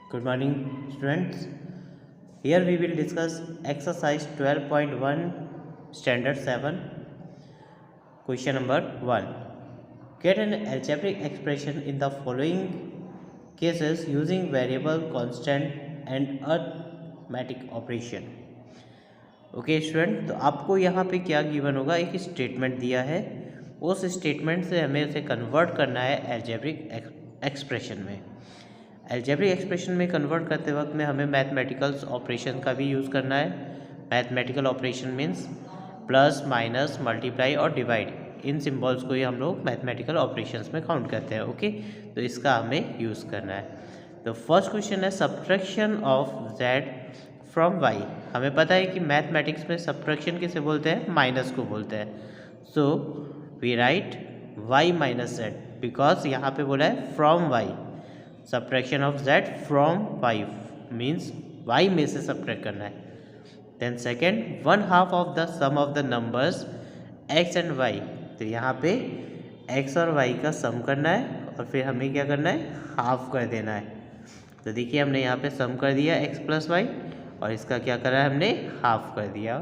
Good morning, students. Here we will discuss exercise 12.1, standard 7, question number 1. Get an algebraic expression in the following cases using variable, constant and arithmetic operation. Okay student, तो आपको यहाँ पे क्या given होगा, एक statement दिया है, उस स्टेटमेंट से हमें उसे कन्वर्ट करना है अलजेब्रिक एक्सप्रेशन में। अलजेब्रिक एक्सप्रेशन में कन्वर्ट करते वक्त में हमें मैथमेटिकल ऑपरेशन का भी यूज़ करना है। Mathematical operation means plus, minus, multiply और डिवाइड, इन सिंबल्स को ही हम लोग मैथमेटिकल ऑपरेशंस में काउंट करते हैं। ओके, तो इसका हमें यूज़ करना है। तो फर्स्ट क्वेश्चन है subtraction of z from y. हमें पता है कि मैथमेटिक्स में सब्ट्रैक्शन किसे बोलते हैं, माइनस को बोलते हैं। So we write y minus z, because यहाँ पे बोला है from y. Subtraction of z from y means y में से सब्ट्रैक्ट करना है। Then second, 1/2 of the sum of the numbers x and y. तो यहाँ पे एक्स और वाई का सम करना है और फिर हमें क्या करना है, हाफ कर देना है। तो देखिए हमने यहाँ पे सम कर दिया एक्स प्लस वाई और इसका क्या करा है, हमने हाफ कर दिया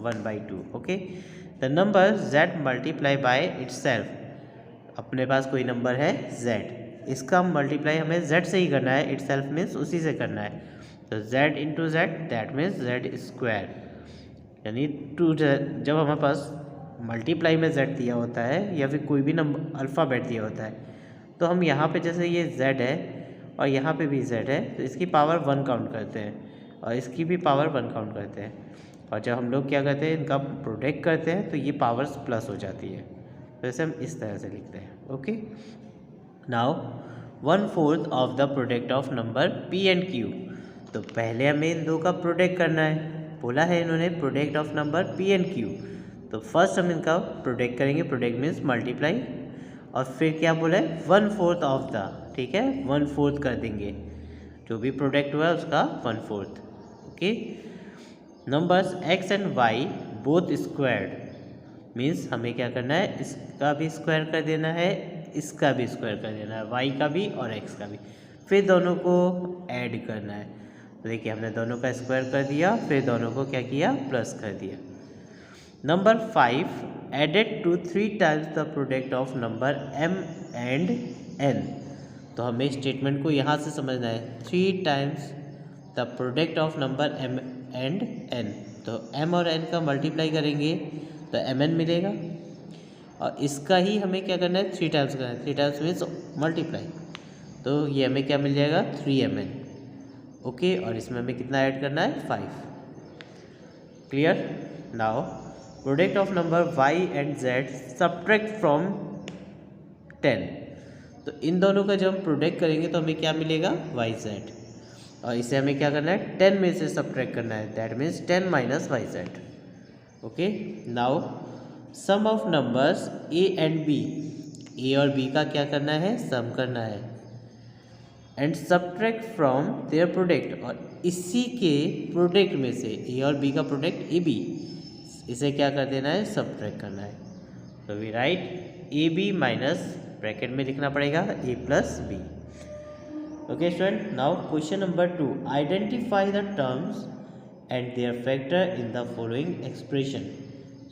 1/2। Okay, the number z multiply by itself. अपने पास कोई नंबर है z, इसका मल्टीप्लाई हमें z से ही करना है, इटसेल्फ मीन्स उसी से करना है। तो z into Z that means z square, यानी टू जब हमारे पास मल्टीप्लाई में z दिया होता है या फिर कोई भी नंबर अल्फ़ाबेट दिया होता है, तो हम यहाँ पे जैसे ये z है और यहाँ पे भी z है, तो इसकी पावर 1 काउंट करते हैं और इसकी भी पावर 1 काउंट करते हैं। और जब हम लोग क्या करते हैं, इनका प्रोडक्ट करते हैं, तो ये पावर्स प्लस हो जाती है। तो इसे हम इस तरह से लिखते हैं। Okay, now 1/4 of the product of number p and q। तो पहले हमें इन दो का प्रोडक्ट करना है, बोला है इन्होंने product of number p and q। तो फर्स्ट हम इनका प्रोडक्ट करेंगे, प्रोडक्ट मीन्स मल्टीप्लाई, और फिर क्या बोला है 1/4 ऑफ द, ठीक है 1/4 कर देंगे, जो भी प्रोडक्ट हुआ है उसका 1/4। Okay, numbers x and y both squared means हमें क्या करना है, इसका भी स्क्वायर कर देना है, इसका भी स्क्वायर कर देना है, y का भी और x का भी, फिर दोनों को ऐड करना है। तो देखिए हमने दोनों का स्क्वायर कर दिया, फिर दोनों को क्या किया, प्लस कर दिया। Number 5 added to 3 times the product of number m and n। तो हमें स्टेटमेंट को यहाँ से समझना है, 3 times the product of number m and n। तो m और n का मल्टीप्लाई करेंगे तो mn मिलेगा, और इसका ही हमें क्या करना है, 3 टाइम्स करना है। 3 टाइम्स मीन्स मल्टीप्लाई, तो ये हमें क्या मिल जाएगा, 3mn। ओके, और इसमें हमें कितना ऐड करना है, 5। Clear. Now product of number y and z subtract from 10। तो इन दोनों का जब हम प्रोडक्ट करेंगे तो हमें क्या मिलेगा, yz, और इसे हमें क्या करना है, 10 में से सब्ट्रैक्ट करना है, that means 10 minus yz। Okay, now sum of numbers a and b। a और b का क्या करना है, सम करना है, and subtract from their product, और इसी के प्रोडक्ट में से a और b का प्रोडक्ट ab, इसे क्या कर देना है, सब्ट्रैक्ट करना है। तो we write ab minus, bracket में लिखना पड़ेगा a plus b। Okay student, now question number 2, identify the terms and their factor in the following expression,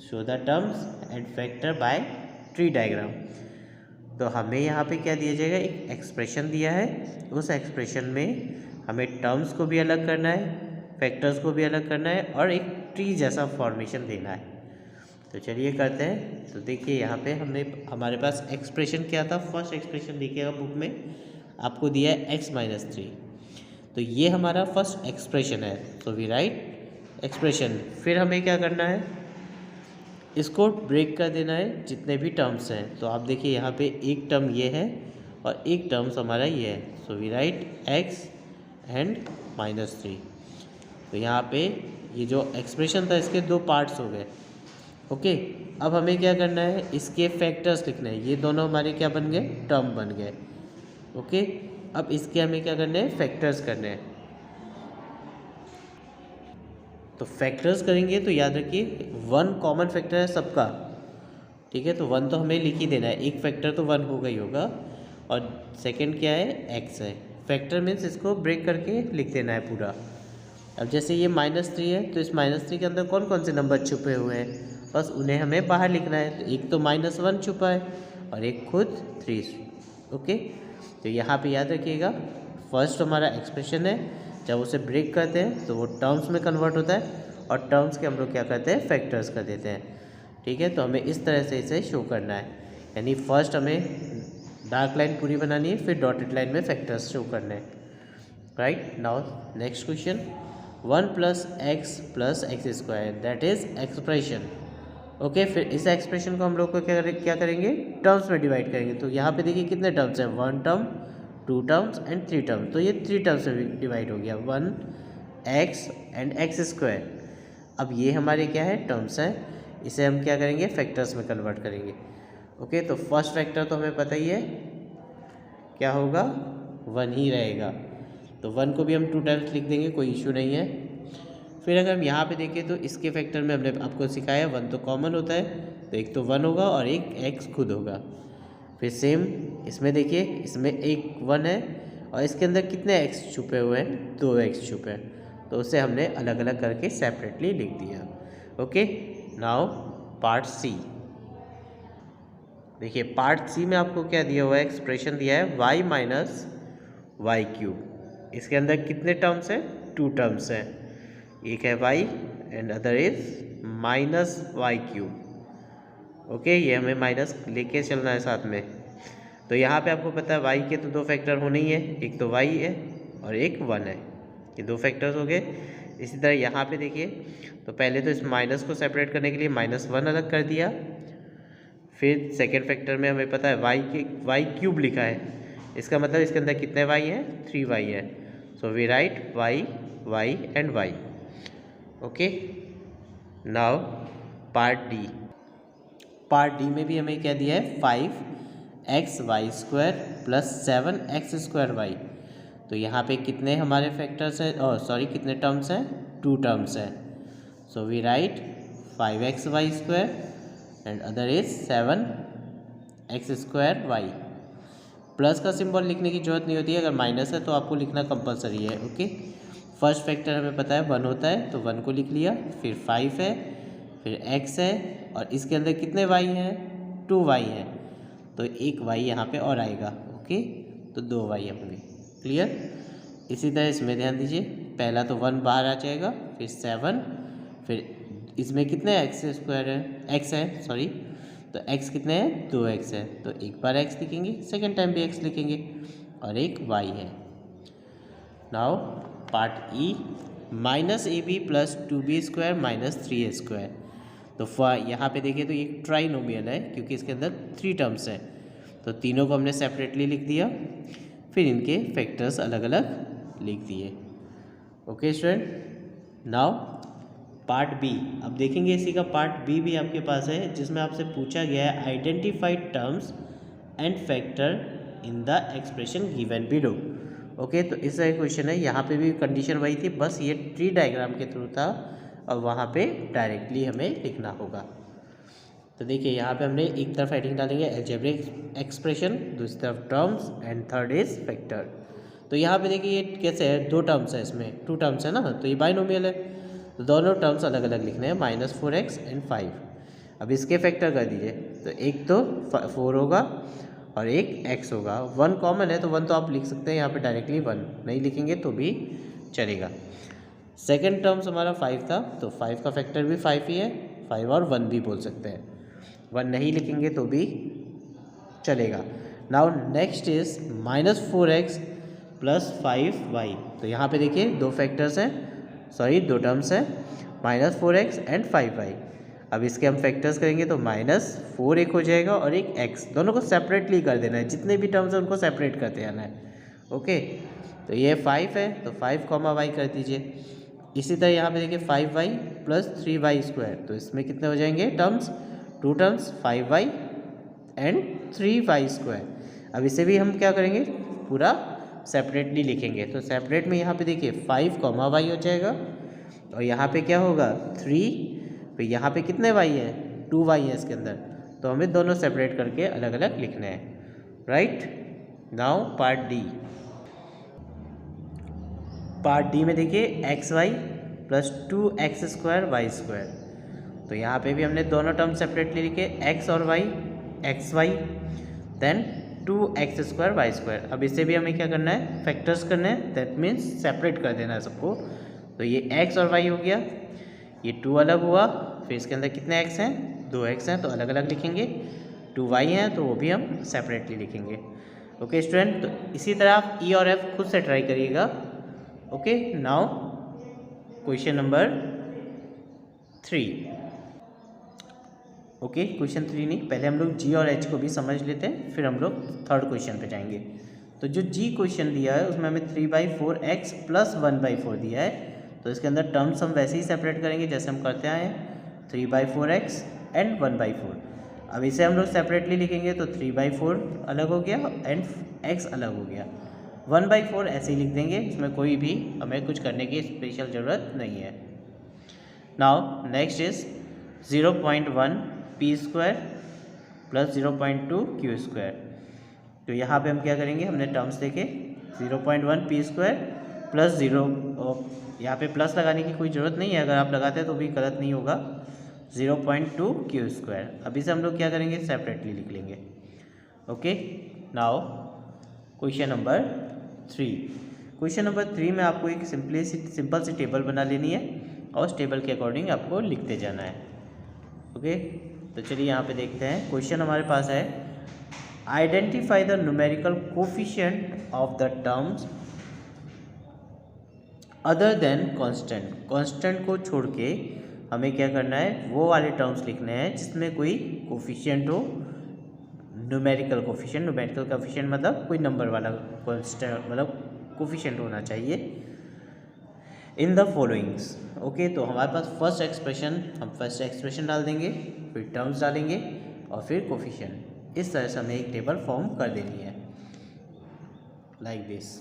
show the terms and factor by tree diagram. तो हमें यहाँ पे क्या दिया जाएगा, एक एक्सप्रेशन दिया है, उस एक्सप्रेशन में हमें टर्म्स को भी अलग करना है, फैक्टर्स को भी अलग करना है, और एक ट्री जैसा फॉर्मेशन देना है। तो चलिए करते हैं। तो देखिए यहाँ पे हमारे पास एक्सप्रेशन क्या था, फर्स्ट एक्सप्रेशन देखिएगा बुक में आपको दिया है x-3। तो ये हमारा फर्स्ट एक्सप्रेशन है, तो वी राइट एक्सप्रेशन। फिर हमें क्या करना है, इसको ब्रेक कर देना है जितने भी टर्म्स हैं। तो आप देखिए यहाँ पे एक टर्म ये है और एक टर्म्स हमारा ये है, so we write x and -3। तो यहाँ पे ये जो एक्सप्रेशन था इसके 2 पार्ट्स हो गए। ओके, अब हमें क्या करना है, इसके फैक्टर्स लिखने हैं, ये दोनों हमारे क्या बन गए, टर्म बन गए। ओके, अब इसके हमें क्या करने हैं, फैक्टर्स करने हैं। तो फैक्टर्स करेंगे तो याद रखिए 1 कॉमन फैक्टर है सबका, ठीक है, तो 1 तो हमें लिख ही देना है, एक फैक्टर तो 1 होगा ही होगा, और सेकंड क्या है, x है, फैक्टर मीन्स इसको ब्रेक करके लिख देना है पूरा। अब जैसे ये -3 है तो इस -3 के अंदर कौन कौन से नंबर छुपे हुए हैं, बस उन्हें हमें बाहर लिखना है। तो एक तो -1 छुपा है और एक खुद 3। ओके, तो यहाँ पे याद रखिएगा फर्स्ट हमारा एक्सप्रेशन है, जब उसे ब्रेक करते हैं तो वो टर्म्स में कन्वर्ट होता है और टर्म्स के हम लोग क्या करते हैं, फैक्टर्स कर देते हैं। ठीक है, तो हमें इस तरह से इसे शो करना है, यानी फर्स्ट हमें डार्क लाइन पूरी बनानी है, फिर डॉटेड लाइन में फैक्टर्स शो करने हैं। Right, now next question, 1 + x square that is expression. Okay, फिर इस एक्सप्रेशन को हम लोग को क्या करेंगे, टर्म्स में डिवाइड करेंगे। तो यहाँ पे देखिए कितने टर्म्स हैं, 1 टर्म, 2 टर्म्स एंड 3 टर्म्स। तो ये 3 टर्म्स में डिवाइड हो गया, 1x एंड x स्क्वायर। अब ये हमारे क्या है, टर्म्स हैं, इसे हम क्या करेंगे, फैक्टर्स में कन्वर्ट करेंगे। ओके, तो फर्स्ट फैक्टर तो हमें पता ही है क्या होगा, 1 ही रहेगा। तो 1 को भी हम 2 टाइम्स लिख देंगे, कोई इशू नहीं है। फिर अगर हम यहाँ पे देखें तो इसके फैक्टर में हमने आपको सिखाया 1 तो कॉमन होता है, तो एक तो 1 होगा और एक x खुद होगा। फिर सेम इसमें देखिए, इसमें एक 1 है और इसके अंदर कितने x छुपे हुए हैं, 2 x छुपे हैं, तो उसे हमने अलग अलग करके सेपरेटली लिख दिया। Okay, now part c. देखिए पार्ट सी में आपको क्या दिया हुआ है, एक्सप्रेशन दिया है y - y³। इसके अंदर कितने टर्म्स हैं, 2 टर्म्स हैं, एक है y and other is -y³। Okay, ये हमें माइनस लेके चलना है साथ में। तो यहाँ पे आपको पता है y के तो 2 फैक्टर होने ही है, एक तो y है और एक 1 है, ये 2 फैक्टर्स हो गए। इसी तरह यहाँ पे देखिए, तो पहले तो इस माइनस को सेपरेट करने के लिए -1 अलग कर दिया। फिर सेकेंड फैक्टर में हमें पता है y³ लिखा है, इसका मतलब इसके अंदर कितने y हैं, 3y है। So we write y and y। Okay, now part d. Part d में भी हमें क्या दिया है, 5xy² + 7x²y। तो यहाँ पे कितने हमारे फैक्टर्स हैं, कितने टर्म्स हैं, 2 टर्म्स हैं। So we write 5xy² and other is 7x²y। Plus का सिंबल लिखने की जरूरत नहीं होती है, अगर माइनस है तो आपको लिखना कंपलसरी है। ओके, फर्स्ट फैक्टर हमें पता है 1 होता है, तो 1 को लिख लिया, फिर 5 है, फिर x है और इसके अंदर कितने y हैं, 2y हैं, तो एक y यहाँ पे और आएगा। ओके, तो 2y होंगे। क्लियर, इसी तरह इसमें ध्यान दीजिए, पहला तो 1 बाहर आ जाएगा, फिर 7, फिर इसमें कितने x² है, x है सॉरी, तो x कितने हैं, 2x है, तो एक बार x लिखेंगे, सेकेंड टाइम भी x लिखेंगे और एक y है। नाउ पार्ट ई, -ab + 2b² - 3a²। तो यहाँ पे देखिए तो ये ट्राइनोमियल है, क्योंकि इसके अंदर 3 टर्म्स हैं, तो तीनों को हमने सेपरेटली लिख दिया, फिर इनके फैक्टर्स अलग अलग लिख दिए। Okay student, now part b. अब देखेंगे इसी का पार्ट बी भी आपके पास है, जिसमें आपसे पूछा गया है identified terms and factor in the expression given below. Okay, तो इस तरह क्वेश्चन है, यहाँ पे भी कंडीशन वही थी, बस ये ट्री डायग्राम के थ्रू था और वहाँ पे डायरेक्टली हमें लिखना होगा। तो देखिए यहाँ पे हमने एक तरफ हेडिंग डालेंगे अलजेब्रिक एक्सप्रेशन, दूसरी तरफ terms and third is factor. तो यहाँ पे देखिए ये कैसे है, 2 टर्म्स है, इसमें 2 टर्म्स है ना, तो ये बाइनोमियल है, तो दोनों टर्म्स अलग अलग लिखने हैं, -4x एंड 5। अब इसके फैक्टर कर दीजिए, तो एक तो 4 होगा और एक x होगा, 1 कॉमन है तो 1 तो आप लिख सकते हैं यहाँ पे डायरेक्टली, 1 नहीं लिखेंगे तो भी चलेगा। सेकेंड टर्म्स हमारा 5 था, तो 5 का फैक्टर भी 5 ही है, 5 और 1 भी बोल सकते हैं, 1 नहीं लिखेंगे तो भी चलेगा। Now next is -4x + 5y। तो यहाँ पे देखिए 2 फैक्टर्स हैं, 2 टर्म्स हैं, -4x एंड 5y। अब इसके हम फैक्टर्स करेंगे तो -4 एक हो जाएगा और एक x, दोनों को सेपरेटली कर देना है, जितने भी टर्म्स हैं उनको सेपरेट करते जाना है। ओके, तो ये 5 है तो 5, y कर दीजिए। इसी तरह यहाँ पे देखिए 5y + 3y², तो इसमें कितने हो जाएंगे terms, 2 terms, 5y and 3y²। अब इसे भी हम क्या करेंगे, पूरा सेपरेटली लिखेंगे, तो सेपरेट में यहाँ पे देखिए 5, y हो जाएगा और यहाँ पे क्या होगा 3, फिर यहाँ पे कितने y है, 2y है इसके अंदर, तो हमें दोनों सेपरेट करके अलग अलग लिखने हैं। Right, now part d. Part d में देखिए x y plus 2x² y square. तो यहाँ पे भी हमने दोनों टर्म सेपरेटली लिखे, एक्स और y, x y then 2x² y square. अब इसे भी हमें क्या करना है, फैक्टर्स करने हैं, दैट मीन्स सेपरेट कर देना है सबको। तो ये x और y हो गया, ये 2 अलग हुआ, फिर इसके अंदर कितने x हैं, 2x हैं तो अलग अलग लिखेंगे, 2y हैं तो वो भी हम सेपरेटली लिखेंगे। ओके स्टूडेंट, तो इसी तरह आप ई और एफ खुद से ट्राई करिएगा। Okay, now question number 3। Okay, question 3 नहीं, पहले हम लोग जी और एच को भी समझ लेते हैं, फिर हम लोग थर्ड क्वेश्चन पे जाएंगे। तो जो जी क्वेश्चन दिया है उसमें हमें 3/4x प्लस 1/4 दिया है। तो इसके अंदर टर्म्स हम वैसे ही सेपरेट करेंगे जैसे हम करते आए हैं, 3/4x एंड 1/4। अब इसे हम लोग सेपरेटली लिखेंगे तो 3/4 अलग हो गया एंड x अलग हो गया, 1/4 ऐसे ही लिख देंगे, इसमें कोई भी हमें कुछ करने की स्पेशल ज़रूरत नहीं है। Now next is 0.1 p² plus 0.2 q²। तो यहाँ पे हम क्या करेंगे, हमने टर्म्स देखे 0.1 p² प्लस 0, यहाँ पे प्लस लगाने की कोई ज़रूरत नहीं है, अगर आप लगाते हैं तो भी गलत नहीं होगा, 0.2 q²। अभी से हम लोग क्या करेंगे, सेपरेटली लिख लेंगे। Okay, now question number 3। Question number 3 में आपको एक सिंपल सी टेबल बना लेनी है और उस टेबल के अकॉर्डिंग आपको लिखते जाना है। ओके, तो चलिए यहाँ पे देखते हैं। क्वेश्चन हमारे पास है, identify the numerical coefficient of the terms other than constant. Constant को छोड़ के हमें क्या करना है, वो वाले टर्म्स लिखने हैं जिसमें कोई कोफिशिएंट हो, न्यूमेरिकल कोफिशिएंट। न्यूमेरिकल कोफिशिएंट मतलब कोई नंबर वाला कांस्टेंट, मतलब कोफिशिएंट होना चाहिए इन द फॉलोइंग्स। ओके, तो हमारे पास फर्स्ट एक्सप्रेशन, हम फर्स्ट एक्सप्रेशन डाल देंगे, फिर टर्म्स डालेंगे और फिर कोफिशिएंट। इस तरह से हमें एक टेबल फॉर्म कर देनी है, लाइक दिस।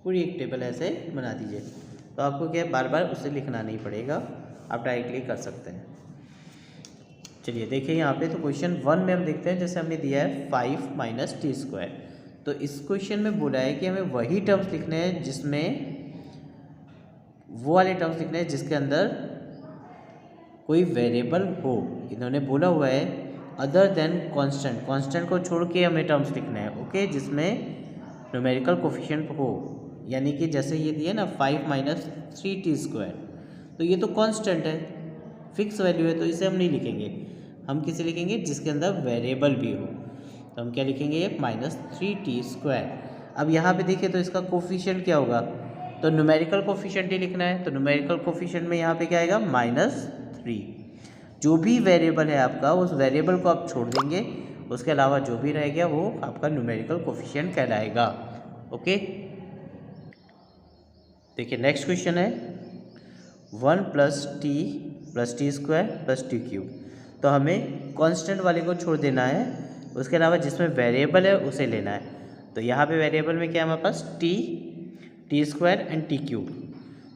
पूरी एक टेबल ऐसे बना दीजिए, तो आपको क्या बार बार उसे लिखना नहीं पड़ेगा, आप डायरेक्टली कर सकते हैं। चलिए देखिए यहाँ पे, तो क्वेश्चन 1 में हम देखते हैं, जैसे हमने दिया है 5 - t²। तो इस क्वेश्चन में बोला है कि हमें वही टर्म्स लिखने हैं जिसमें, वो वाले टर्म्स लिखने हैं जिसके अंदर कोई वेरिएबल हो। इन्होंने बोला हुआ है अदर देन कांस्टेंट, कांस्टेंट को छोड़ के हमें टर्म्स लिखने हैं। ओके, जिसमें न्यूमेरिकल कोफिशिएंट हो, यानी कि जैसे ये दिए ना 5 - 3t², तो ये तो कांस्टेंट है, फिक्स वैल्यू है, तो इसे हम नहीं लिखेंगे। हम किसे लिखेंगे, जिसके अंदर वेरिएबल भी हो। तो हम क्या लिखेंगे, -3t²। अब यहाँ पे देखिए तो इसका कोफिशिएंट क्या होगा, तो न्यूमेरिकल कोफिशिएंट ही लिखना है। तो न्यूमेरिकल कोफिशिएंट में यहाँ पे क्या आएगा, -3। जो भी वेरिएबल है आपका, उस वेरिएबल को आप छोड़ देंगे, उसके अलावा जो भी रह गया वो आपका न्यूमेरिकल कोफिशिएंट कहलाएगा। ओके, देखिए नेक्स्ट क्वेश्चन है 1 + t + t² + t³। तो हमें कांस्टेंट वाले को छोड़ देना है, उसके अलावा जिसमें वेरिएबल है उसे लेना है। तो यहाँ पे वेरिएबल में क्या है हमारे पास, t² एंड t³।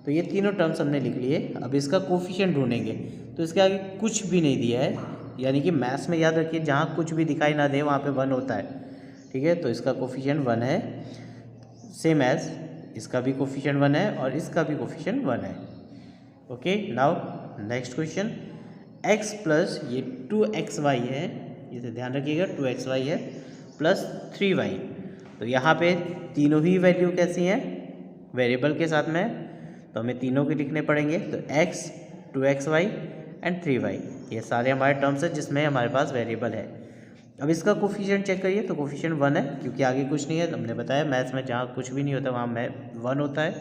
तो ये तीनों टर्म्स हमने लिख लिए। अब इसका कोफिशिएंट ढूंढेंगे, तो इसके आगे कुछ भी नहीं दिया है, यानी कि मैथ्स में याद रखिए जहाँ कुछ भी दिखाई ना दे वहाँ पे 1 होता है। ठीक है, तो इसका कोफिशिएंट 1 है, सेम एज इसका भी कोफिशिएंट 1 है और इसका भी कोफिशिएंट 1 है। Okay, now next question, x plus ये 2xy है, इसे ध्यान रखिएगा 2xy है, प्लस 3y। तो यहाँ पे तीनों ही वैल्यू कैसी हैं, वेरिएबल के साथ में, तो हमें तीनों के लिखने पड़ेंगे। तो x, 2xy एंड 3y, ये सारे हमारे टर्म्स हैं जिसमें हमारे पास वेरिएबल है। अब इसका कोफिशिएंट चेक करिए, तो कोफिशिएंट 1 है, क्योंकि आगे कुछ नहीं है। हमने बताया मैथ्स में जहाँ कुछ भी नहीं होता वहाँ 1 होता है।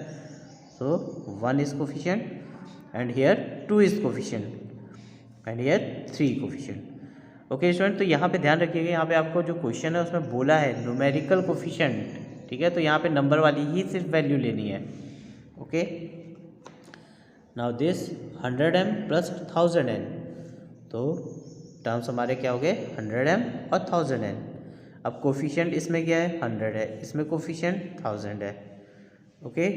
सो 1 is coefficient and here 2 is coefficient and here 3 coefficient. Okay student, तो यहाँ पे ध्यान रखिएगा, यहाँ पे आपको जो क्वेश्चन है उसमें बोला है न्यूमेरिकल कोफिशिएंट। ठीक है, तो यहाँ पे नंबर वाली ही सिर्फ वैल्यू लेनी है। Okay, now this 100m + 1000n, तो टर्म्स हमारे क्या हो गए, 100m और 1000n। अब कोफिशिएंट इसमें क्या है, 100 है, इसमें कोफिशिएंट 1000 है। Okay,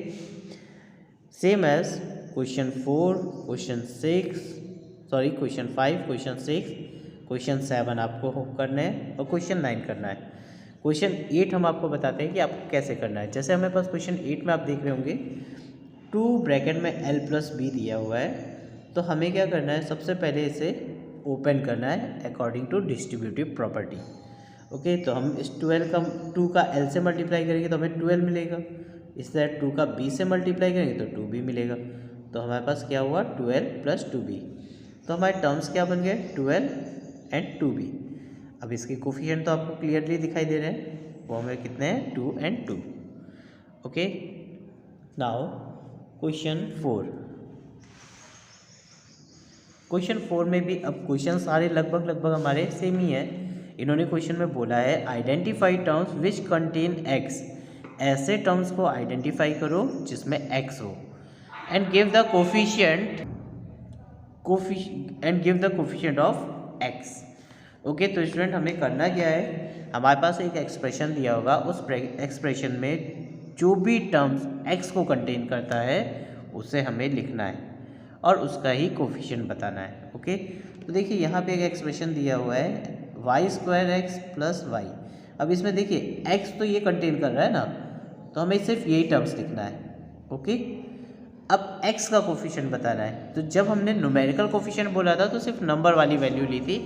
same as question 4, question 5, question 6, question 7 आपको करने हैं और क्वेश्चन 9 करना है। क्वेश्चन 8 हम आपको बताते हैं कि आपको कैसे करना है। जैसे हमें पास क्वेश्चन 8 में आप देख रहे होंगे 2 ब्रैकेट में l प्लस बी दिया हुआ है, तो हमें क्या करना है, सबसे पहले इसे ओपन करना है according to distributive property. Okay, तो हम इस 2 का l से मल्टीप्लाई करेंगे तो हमें 12 मिलेगा, इस तरह 2 का b से मल्टीप्लाई करेंगे तो 2b मिलेगा। तो हमारे पास क्या हुआ 12 प्लस 2b। तो हमारे टर्म्स क्या बन गए 12 एंड 2b। अब इसके कोफिशिएंट तो आपको क्लियरली दिखाई दे रहे हैं, वो हमें कितने हैं 2 and 2। Okay, now question 4। Question 4 में भी अब क्वेश्चन सारे लगभग हमारे सेम ही है। इन्होंने क्वेश्चन में बोला है identify terms which contain x, ऐसे टर्म्स को आइडेंटिफाई करो जिसमें x हो, and give the coefficient of x। Okay, तो स्टूडेंट हमें करना क्या है, हमारे पास एक एक्सप्रेशन दिया होगा, उस एक्सप्रेशन में जो भी टर्म्स x को कंटेन करता है उसे हमें लिखना है और उसका ही कोफिशिएंट बताना है। ओके, तो देखिए यहाँ पे एक एक्सप्रेशन दिया हुआ है y² प्लस वाई। अब इसमें देखिए x तो ये कंटेन कर रहा है ना, तो हमें सिर्फ यही टर्म्स लिखना है। ओके, अब x का कोफिशिएंट बताना है। तो जब हमने न्यूमेरिकल कोफिशिएंट बोला था तो सिर्फ नंबर वाली वैल्यू ली थी,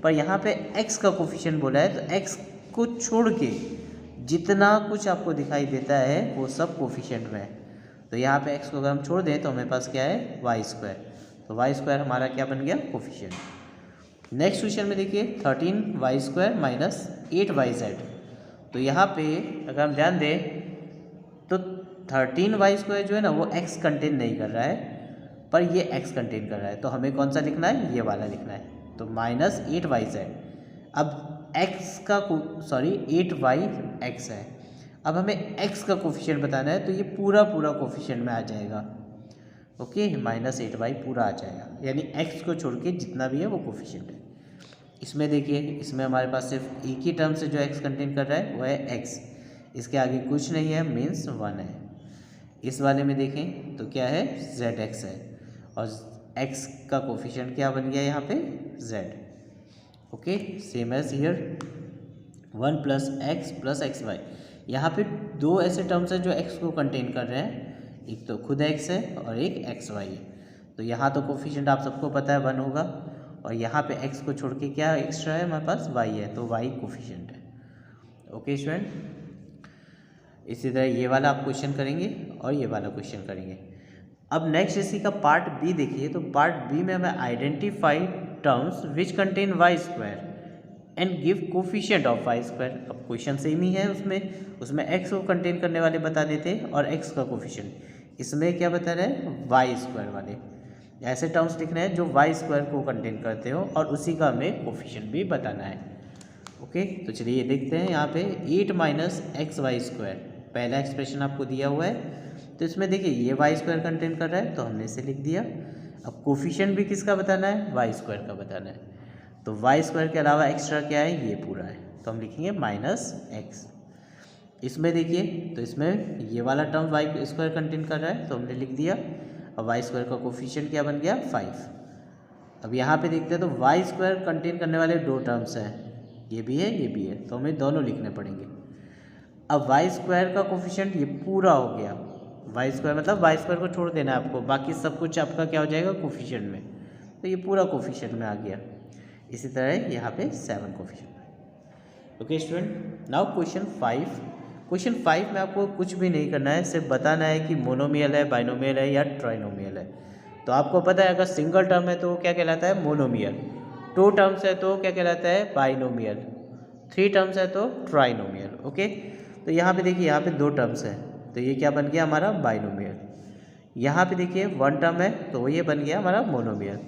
पर यहाँ पे x का कोफिशिएंट बोला है, तो x को छोड़ के जितना कुछ आपको दिखाई देता है वो सब कोफिशिएंट में है। तो यहाँ पे x को अगर हम छोड़ दें तो हमारे पास क्या है y²। तो y² हमारा क्या बन गया कोफिशिएंट। नेक्स्ट क्वेश्चन में देखिए 13y² माइनस 8yz। तो यहाँ पे अगर हम ध्यान दें तो 13y² जो है ना वो x कंटेन नहीं कर रहा है, पर ये x कंटेन कर रहा है। तो हमें कौन सा लिखना है, ये वाला लिखना है। तो माइनस 8yz। अब x का 8yx है। अब हमें x का कोफिशिएंट बताना है, तो ये पूरा कोफिशिएंट में आ जाएगा। ओके, माइनस 8y पूरा आ जाएगा, यानी x को छोड़ के जितना भी है वो कोफिशिएंट है। इसमें देखिए, इसमें हमारे पास सिर्फ एक ही टर्म से जो x कंटेन कर रहा है वो है x, इसके आगे कुछ नहीं है, मीन्स 1 है। इस वाले में देखें तो क्या है zx है, और x का कोफिशिएंट क्या बन गया यहाँ पे z। Okay, same as here 1 plus x plus xy। यहाँ पे दो ऐसे टर्म्स हैं जो x को कंटेन कर रहे हैं, एक तो खुद x है और एक xy है। तो यहाँ तो कोफिशिएंट आप सबको पता है 1 होगा, और यहाँ पे x को छोड़ के क्या एक्स्ट्रा है हमारे पास y है, तो y कोफिशिएंट है। ओके स्टूडेंट, इसी तरह ये वाला आप क्वेश्चन करेंगे और ये वाला क्वेश्चन करेंगे। अब नेक्स्ट इसी का पार्ट बी देखिए, तो पार्ट बी में हमें identify terms which contain y² and give coefficient of y²। अब क्वेश्चन सेम ही है, उसमें x को कंटेन करने वाले बता देते और x का कोफिशिएंट। इसमें क्या बता रहे हैं y² वाले, ऐसे टर्म्स लिखने हैं जो y² को कंटेन करते हो और उसी का हमें कोफिशिएंट भी बताना है। ओके, तो चलिए ये देखते हैं। यहाँ पे 8 माइनस xy² पहला एक्सप्रेशन आपको दिया हुआ है, तो इसमें देखिए ये y² कंटेन कर रहा है तो हमने इसे लिख दिया। अब कोफिशिएंट भी किसका बताना है, y² का बताना है। तो y² के अलावा एक्स्ट्रा क्या है, ये पूरा है, तो हम लिखेंगे माइनस x। इसमें देखिए, तो इसमें ये वाला टर्म y² कंटेन कर रहा है तो हमने लिख दिया, और y² का कोफिशिएंट क्या बन गया 5। अब यहाँ पे देखते हैं तो y² कंटेन करने वाले दो टर्म्स हैं, ये भी है ये भी है, तो हमें दोनों लिखने पड़ेंगे। अब y² का कोफिशिएंट ये पूरा हो गया, y² मतलब y² को छोड़ देना है आपको, बाकी सब कुछ आपका क्या हो जाएगा कोफिशिएंट में, तो ये पूरा कोफिशिएंट में आ गया। इसी तरह यहाँ पे 7 कोफिशिएंट है। Okay student, now question 5। Question 5 में आपको कुछ भी नहीं करना है, सिर्फ बताना है कि मोनोमियल है, बाइनोमियल है या ट्राइनोमियल है। तो आपको पता है अगर सिंगल टर्म है तो क्या कहलाता है मोनोमियल, 2 टर्म्स है तो क्या कहलाता है बाइनोमियल, 3 टर्म्स है तो ट्राइनोमियल। ओके, तो यहाँ पे देखिए, यहाँ पे 2 टर्म्स है तो ये क्या बन गया हमारा बाइनोमियल। यहाँ पे देखिए 1 टर्म है तो ये बन गया हमारा मोनोमियल,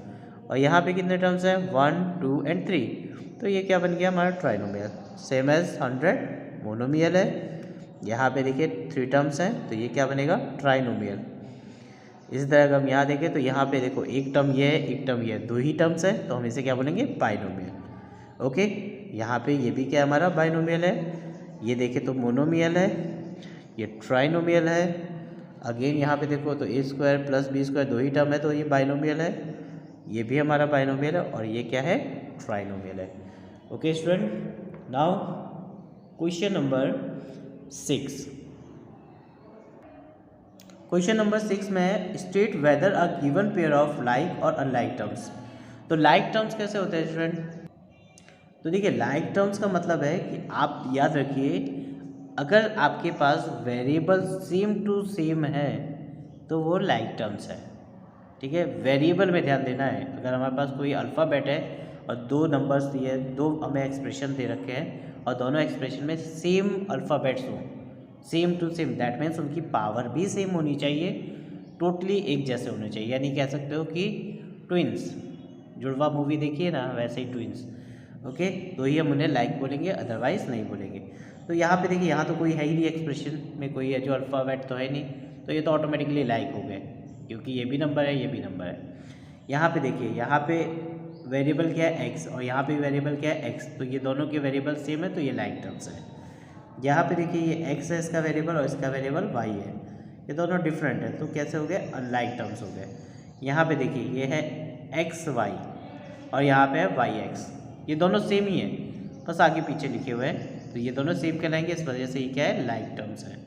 और यहाँ पे कितने टर्म्स हैं 1 2 एंड 3, तो ये क्या बन गया हमारा ट्राइनोमियल। सेम एज 100 मोनोमियल है, यहाँ पे देखिए 3 टर्म्स हैं तो ये क्या बनेगा ट्राइनोमियल। इसी तरह अगर हम यहाँ देखें तो यहाँ पे देखो एक टर्म ये है एक टर्म ये है, 2 ही टर्म्स है तो हम इसे क्या बोलेंगे बाइनोमियल। ओके, यहाँ पे ये भी क्या हमारा बाइनोमियल है, ये देखें तो मोनोमियल है, ये ट्राइनोमियल है। अगेन यहाँ पे देखो तो a² प्लस b² 2 ही टर्म है तो ये बाइनोमियल है, ये भी हमारा बाइनोमियल है, और ये क्या है ट्राइनोमियल है। Okay student, now question number 6। Question number 6 में state whether a given pair of like और अनलाइक टर्म्स। तो लाइक टर्म्स कैसे होते हैं स्टूडेंट? तो देखिए, लाइक टर्म्स का मतलब है कि आप याद रखिए, अगर आपके पास वेरिएबल सेम टू सेम है तो वो लाइक टर्म्स है। ठीक है, वेरिएबल में ध्यान देना है। अगर हमारे पास कोई अल्फ़ाबेट है और दो नंबर्स दिए, दो हमें एक्सप्रेशन दे रखे हैं और दोनों एक्सप्रेशन में सेम अल्फ़ाबेट्स हों, same to same, that means उनकी पावर भी सेम होनी चाहिए, टोटली एक जैसे होने चाहिए। यानी कह सकते हो कि ट्विंस, जुड़वा मूवी देखिए ना, वैसे ही ट्विंस। ओके, तो ही हम उन्हें लाइक बोलेंगे, अदरवाइज नहीं बोलेंगे। तो यहाँ पे देखिए, यहाँ तो कोई है ही नहीं एक्सप्रेशन में, कोई है जो अल्फ़ाबेट तो है नहीं, तो ये तो ऑटोमेटिकली लाइक हो गए, क्योंकि ये भी नंबर है, ये भी नंबर है। यहाँ पे देखिए, यहाँ पे वेरिएबल क्या है x और यहाँ पे वेरिएबल क्या है x, तो ये दोनों के वेरिएबल सेम है, तो ये लाइक टर्म्स है। यहाँ पे देखिए, ये x है इसका वेरिएबल और इसका वेरिएबल y है, ये दोनों डिफरेंट है, तो कैसे हो गए? अनलाइक टर्म्स हो गए। यहाँ पे देखिए, ये है एक्स वाई और यहाँ पे है वाई एक्स, ये दोनों सेम ही है, बस आगे पीछे लिखे हुए हैं, तो ये दोनों सेम कहलाएंगे, इस वजह से ये क्या है? लाइक टर्म्स है।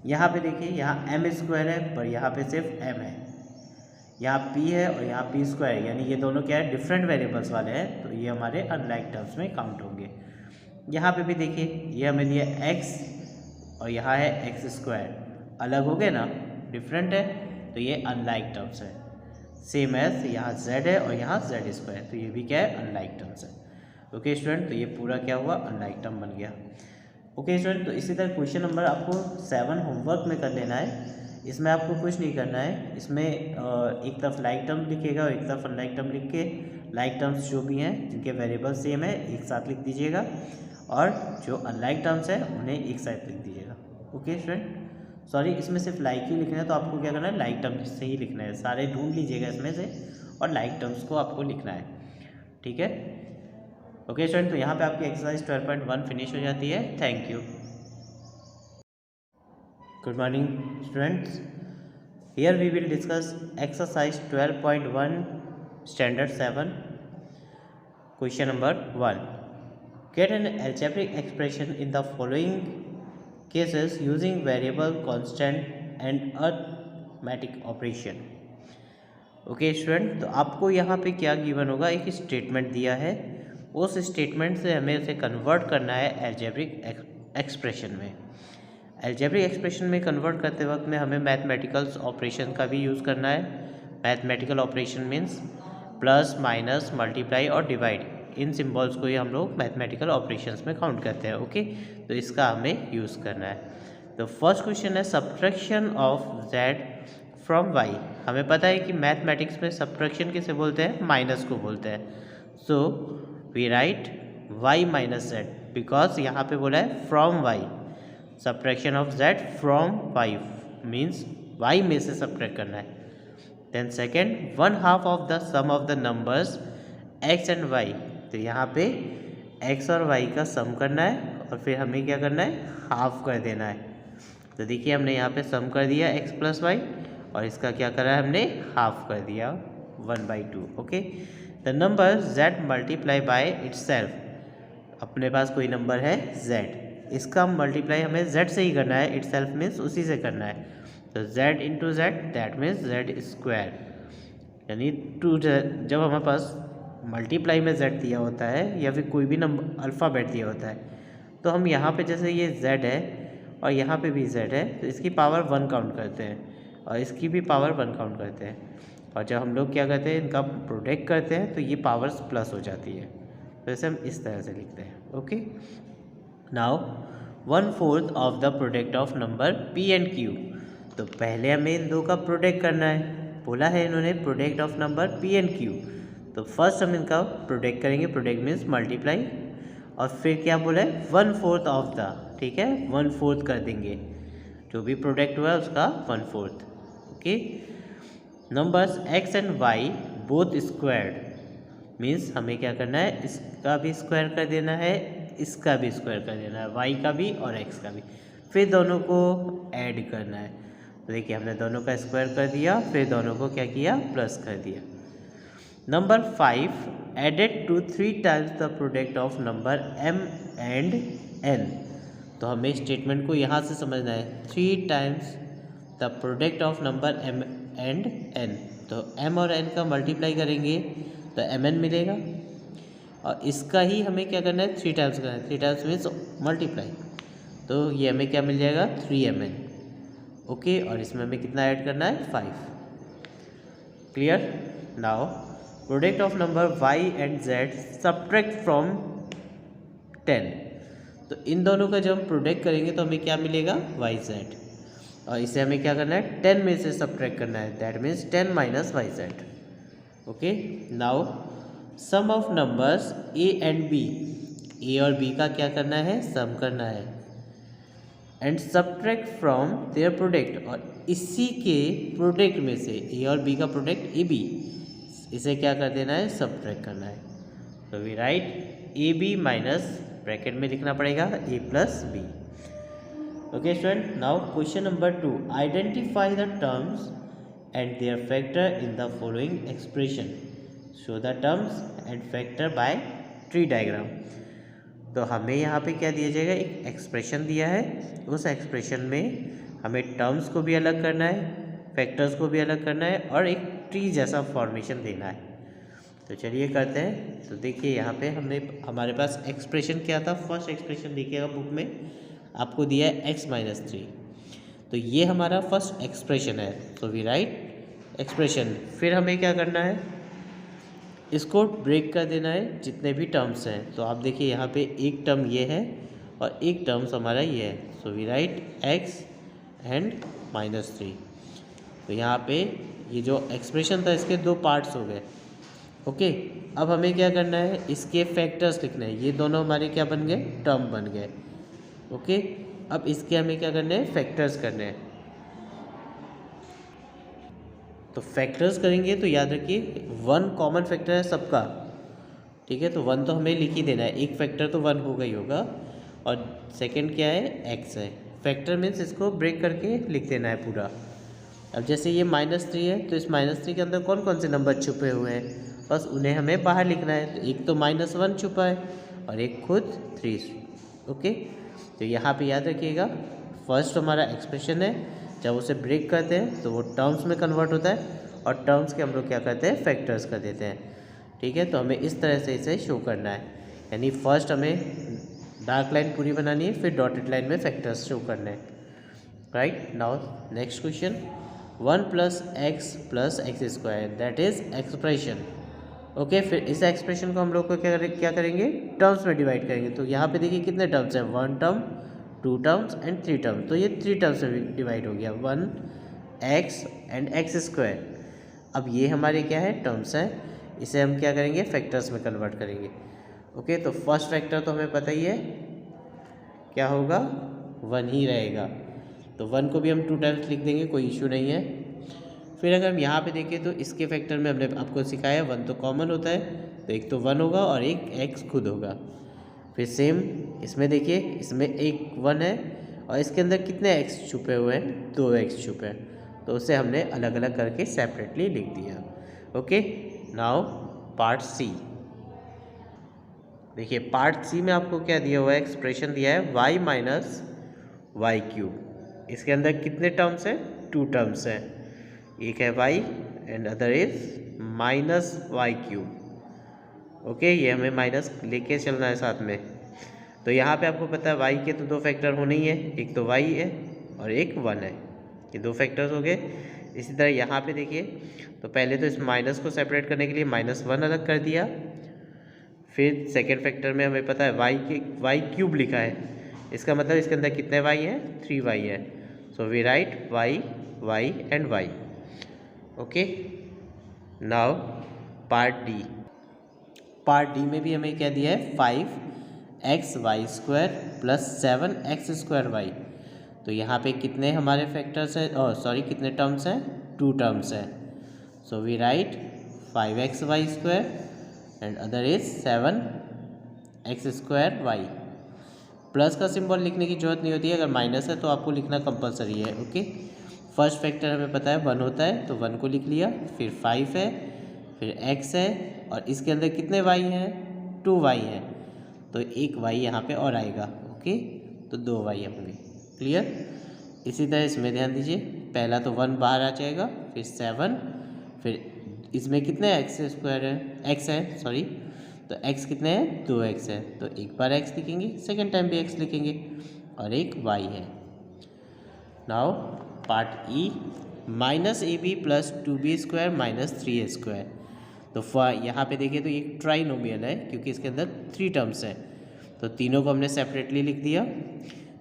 यहाँ पे देखिए, यहाँ एम स्क्वायर है पर यहाँ पे सिर्फ एम है, यहाँ पी है और यहाँ पी स्क्वायर है, यानी ये दोनों क्या है? डिफरेंट वेरिएबल्स वाले हैं, तो ये हमारे अनलाइक टर्म्स में काउंट होंगे। यहाँ पे भी देखिए, ये हमें दिया एक्स और यहाँ है एक्स स्क्वायर, अलग हो गए ना, डिफरेंट है, तो ये अनलाइक टर्म्स है। सेम एज यहाँ z है और यहाँ z स्क्वायर, तो ये भी क्या है? अनलाइक टर्म्स है। ओके स्टूडेंट, तो ये पूरा क्या हुआ? अनलाइक टर्म बन गया। ओके स्टूडेंट, तो इसी तरह क्वेश्चन नंबर आपको 7 होमवर्क में कर लेना है। इसमें आपको कुछ नहीं करना है, इसमें एक तरफ लाइक टर्म लिखिएगा और एक तरफ अनलाइक टर्म लिख के, लाइक टर्म्स जो भी हैं जिनके वेरिएबल सेम है एक साथ लिख दीजिएगा, और जो अनलाइक टर्म्स है उन्हें एक साथ लिख दीजिएगा। ओके स्टूडेंट, सॉरी, इसमें सिर्फ लाइक ही लिखना है, तो आपको क्या करना है? लाइक टर्म्स से ही लिखना है, सारे ढूंढ लीजिएगा इसमें से और लाइक टर्म्स को आपको लिखना है। ठीक है, ओके स्टूडेंट, तो यहाँ पे आपकी एक्सरसाइज 12.1 फिनिश हो जाती है। Thank you. Good morning students, here we will discuss exercise 12.1 standard 7, question number 1। Get an algebraic expression in the following cases using variable, constant and arithmetic operation। Okay student, तो आपको यहाँ पे क्या given होगा? एक स्टेटमेंट दिया है, उस स्टेटमेंट से हमें उसे कन्वर्ट करना है एल्जेब्रिक एक्सप्रेशन में। एल्जेब्रिक एक्सप्रेशन में कन्वर्ट करते वक्त में हमें मैथमेटिकल ऑपरेशन का भी यूज़ करना है। Mathematical operation means plus, minus, multiply और डिवाइड, इन सिंबल्स को ही हम लोग मैथमेटिकल ऑपरेशंस में काउंट करते हैं। ओके, तो इसका हमें यूज़ करना है। तो फर्स्ट क्वेश्चन है subtraction of z from y। हमें पता है कि मैथमेटिक्स में सब्ट्रैक्शन किसे बोलते हैं? माइनस को बोलते हैं। So we write y minus z, because यहाँ पे बोला है from y। Subtraction of z from y means y में से सब्ट्रैक्ट करना है। Then second, 1/2 of the sum of the numbers x and y। तो यहाँ पे x और y का सम करना है और फिर हमें क्या करना है? हाफ कर देना है। तो देखिए, हमने यहाँ पे सम कर दिया x प्लस वाई और इसका क्या करा है? हमने हाफ कर दिया 1/2। Okay, the number z multiply by itself. अपने पास कोई नंबर है z, इसका मल्टीप्लाई हमें z से ही करना है, इटसेल्फ मीन्स उसी से करना है। तो z into Z, that means z square, यानी टू, जब हमारे पास मल्टीप्लाई में z दिया होता है या फिर कोई भी नंबर अल्फ़ाबेट दिया होता है, तो हम यहाँ पे जैसे ये z है और यहाँ पे भी z है, तो इसकी पावर 1 काउंट करते हैं और इसकी भी पावर 1 काउंट करते हैं, और जब हम लोग क्या करते हैं? इनका प्रोडक्ट करते हैं तो ये पावर्स प्लस हो जाती है। तो इसे हम इस तरह से लिखते हैं। Okay, now 1/4 of the product of number p and q। तो पहले हमें इन दो का प्रोडक्ट करना है, बोला है इन्होंने product of number p and q। तो फर्स्ट हम इनका प्रोडक्ट करेंगे, प्रोडक्ट मीन्स मल्टीप्लाई, और फिर क्या बोला है? 1/4 ऑफ द, ठीक है, 1/4 कर देंगे, जो भी प्रोडक्ट हुआ है उसका 1/4। Okay, numbers x and y both squared, means हमें क्या करना है? इसका भी स्क्वायर कर देना है, इसका भी स्क्वायर कर देना है, y का भी और x का भी, फिर दोनों को ऐड करना है। तो देखिए, हमने दोनों का स्क्वायर कर दिया, फिर दोनों को क्या किया? प्लस कर दिया। Number 5 added to 3 times the product of number m and n। तो हमें स्टेटमेंट को यहाँ से समझना है 3 times the product of number m and n। तो m और n का मल्टीप्लाई करेंगे तो mn मिलेगा, और इसका ही हमें क्या करना है 3 टाइम्स करना है। 3 टाइम्स मीन्स मल्टीप्लाई, तो ये हमें क्या मिल जाएगा 3mn। ओके, और इसमें हमें कितना ऐड करना है 5। Clear. Now product of number y and z subtract from 10। तो इन दोनों का जब हम प्रोडक्ट करेंगे तो हमें क्या मिलेगा yz, और इसे हमें क्या करना है 10 में से सब्ट्रैक्ट करना है, that means 10 minus yz। Okay, now sum of numbers a and b, a और b का क्या करना है सम करना है, and subtract from their product, और इसी के प्रोडक्ट में से a और b का प्रोडक्ट ab, इसे क्या कर देना है सब्ट्रैक्ट करना है। तो we write ab minus bracket में लिखना पड़ेगा a plus b। Okay student, now question number 2, identify the terms and their factor in the following expression, show the terms and factor by tree diagram. तो हमें यहाँ पे क्या दिया जाएगा, एक एक्सप्रेशन दिया है, उस एक्सप्रेशन में हमें टर्म्स को भी अलग करना है, फैक्टर्स को भी अलग करना है, और एक ट्री जैसा फॉर्मेशन देना है। तो चलिए करते हैं। तो देखिए यहाँ पे हमारे पास एक्सप्रेशन क्या था, फर्स्ट एक्सप्रेशन देखिएगा बुक में आपको दिया है x-3। तो ये हमारा फर्स्ट एक्सप्रेशन है, तो वी राइट एक्सप्रेशन। फिर हमें क्या करना है, इसको ब्रेक कर देना है जितने भी टर्म्स हैं। तो आप देखिए यहाँ पे एक टर्म ये है और एक टर्म्स हमारा ये है, so we write x and -3। तो यहाँ पे ये जो एक्सप्रेशन था इसके 2 पार्ट्स हो गए। ओके, अब हमें क्या करना है, इसके फैक्टर्स लिखने हैं। ये दोनों हमारे क्या बन गए, टर्म बन गए। ओके, अब इसके हमें क्या करने हैं, फैक्टर्स करने हैं। तो फैक्टर्स करेंगे तो याद रखिए 1 कॉमन फैक्टर है सबका, ठीक है। तो 1 तो हमें लिख ही देना है, एक फैक्टर तो 1 होगा ही होगा, और सेकंड क्या है x है। फैक्टर मीन्स इसको ब्रेक करके लिख देना है पूरा। अब जैसे ये -3 है, तो इस -3 के अंदर कौन कौन से नंबर छुपे हुए हैं, बस उन्हें हमें बाहर लिखना है। तो एक तो -1 छुपा है और एक खुद 3। ओके, तो यहाँ पे याद रखिएगा फर्स्ट हमारा एक्सप्रेशन है, जब उसे ब्रेक करते हैं तो वो टर्म्स में कन्वर्ट होता है, और टर्म्स के हम लोग क्या करते हैं, फैक्टर्स कर देते हैं। ठीक है, तो हमें इस तरह से इसे शो करना है, यानी फर्स्ट हमें डार्क लाइन पूरी बनानी है, फिर डॉटेड लाइन में फैक्टर्स शो करने हैं। Right, now next question, 1 + x that is expression. Okay, फिर इस एक्सप्रेशन को हम लोग को क्या करेंगे, टर्म्स में डिवाइड करेंगे। तो यहाँ पे देखिए कितने टर्म्स हैं, 1 टर्म, 2 टर्म्स एंड 3 टर्म्स। तो ये 3 टर्म्स में डिवाइड हो गया, 1x एंड x²। अब ये हमारे क्या है, टर्म्स हैं, इसे हम क्या करेंगे, फैक्टर्स में कन्वर्ट करेंगे। ओके, तो फर्स्ट फैक्टर तो हमें पता ही है क्या होगा, 1 ही रहेगा। तो 1 को भी हम 2 टाइम्स लिख देंगे, कोई इशू नहीं है। फिर अगर हम यहाँ पे देखें तो इसके फैक्टर में हमने आपको सिखाया 1 तो कॉमन होता है, तो एक तो 1 होगा और एक x खुद होगा। फिर सेम इसमें देखिए, इसमें एक 1 है और इसके अंदर कितने x छुपे हुए हैं, 2x छुपे हैं, तो उसे हमने अलग अलग करके सेपरेटली लिख दिया। Okay, now part c. देखिए पार्ट सी में आपको क्या दिया हुआ है, एक्सप्रेशन दिया है y - y³। इसके अंदर कितने टर्म्स हैं, 2 टर्म्स हैं, एक है y and other is -y³। Okay, ये हमें माइनस लेके चलना है साथ में। तो यहाँ पे आपको पता है y के तो 2 फैक्टर होने ही है, एक तो y है और एक 1 है, ये 2 फैक्टर्स हो गए। इसी तरह यहाँ पे देखिए, तो पहले तो इस माइनस को सेपरेट करने के लिए -1 अलग कर दिया, फिर सेकेंड फैक्टर में हमें पता है y³ लिखा है, इसका मतलब इसके अंदर कितने y हैं, 3y है। So we write y and y। Okay, now part d. Part d में भी हमें क्या दिया है, 5xy² + 7x²y। तो यहाँ पे कितने हमारे फैक्टर्स हैं, कितने टर्म्स हैं, 2 टर्म्स हैं। So we write 5xy² and other is 7x²y। Plus का सिंबल लिखने की जरूरत नहीं होती है, अगर माइनस है तो आपको लिखना कंपलसरी है। ओके, फर्स्ट फैक्टर हमें पता है 1 होता है, तो 1 को लिख लिया, फिर 5 है, फिर x है, और इसके अंदर कितने y हैं, 2y हैं, तो एक y यहाँ पे और आएगा। ओके, तो 2y होंगे। क्लियर। इसी तरह इसमें ध्यान दीजिए, पहला तो 1 बाहर आ जाएगा, फिर 7, फिर इसमें कितने एक्स स्क्वायर है, एक्स है सॉरी, तो x कितने हैं 2x है, तो एक बार x लिखेंगे, सेकेंड टाइम भी x लिखेंगे, और एक y है। नाउ पार्ट ई, -ab plus 2b square minus 3a square. तो यहाँ पे देखिए तो ये ट्राइनोमियल है क्योंकि इसके अंदर 3 टर्म्स हैं, तो तीनों को हमने सेपरेटली लिख दिया,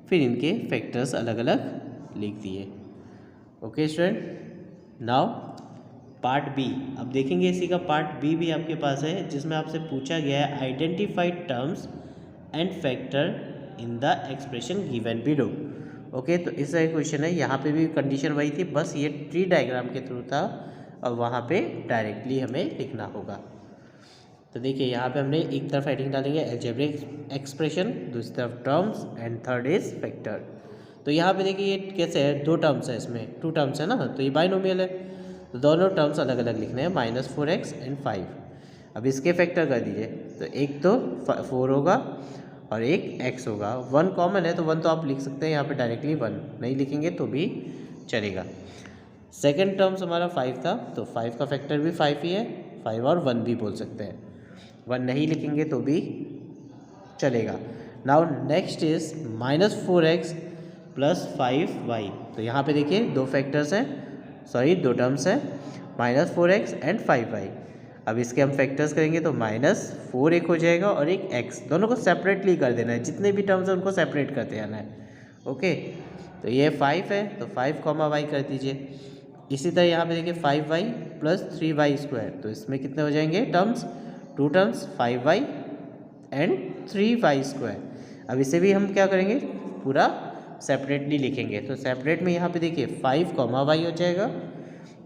फिर इनके फैक्टर्स अलग अलग लिख दिए। Okay student. Now part b, अब देखेंगे इसी का पार्ट बी भी आपके पास है, जिसमें आपसे पूछा गया है identified terms and factor in the expression given below. Okay, तो इस तरह क्वेश्चन है, यहाँ पे भी कंडीशन वही थी, बस ये ट्री डायग्राम के थ्रू था और वहाँ पे डायरेक्टली हमें लिखना होगा। तो देखिए यहाँ पे हमने एक तरफ हेडिंग डालेंगे अलजेब्रिक एक्सप्रेशन, दूसरी तरफ terms and third is factor. तो यहाँ पे देखिए ये कैसे है, 2 टर्म्स है, इसमें 2 टर्म्स है ना, तो ये बाइनोमियल है, तो दोनों टर्म्स अलग अलग लिखने हैं, -4x एंड 5। अब इसके फैक्टर कर दीजिए, तो एक तो 4 होगा और एक x होगा, 1 कॉमन है तो 1 तो आप लिख सकते हैं यहाँ पे डायरेक्टली, 1 नहीं लिखेंगे तो भी चलेगा। सेकेंड टर्म्स हमारा 5 था, तो 5 का फैक्टर भी 5 ही है, 5 और 1 भी बोल सकते हैं, 1 नहीं लिखेंगे तो भी चलेगा। Now next is -4x plus 5y। तो यहाँ पे देखिए 2 फैक्टर्स हैं, सॉरी 2 टर्म्स हैं, -4x एंड 5y। अब इसके हम फैक्टर्स करेंगे तो -4 एक हो जाएगा और एक x, दोनों को सेपरेटली कर देना है, जितने भी टर्म्स हैं उनको सेपरेट करते जाना है। ओके, तो ये 5 है तो 5, y कर दीजिए। इसी तरह यहाँ पे देखिए 5y प्लस 3y स्क्वायर, तो इसमें कितने हो जाएंगे terms, 2 terms 5y and 3y square. अब इसे भी हम क्या करेंगे, पूरा सेपरेटली लिखेंगे, तो सेपरेट में यहाँ पे देखिए 5, y हो जाएगा,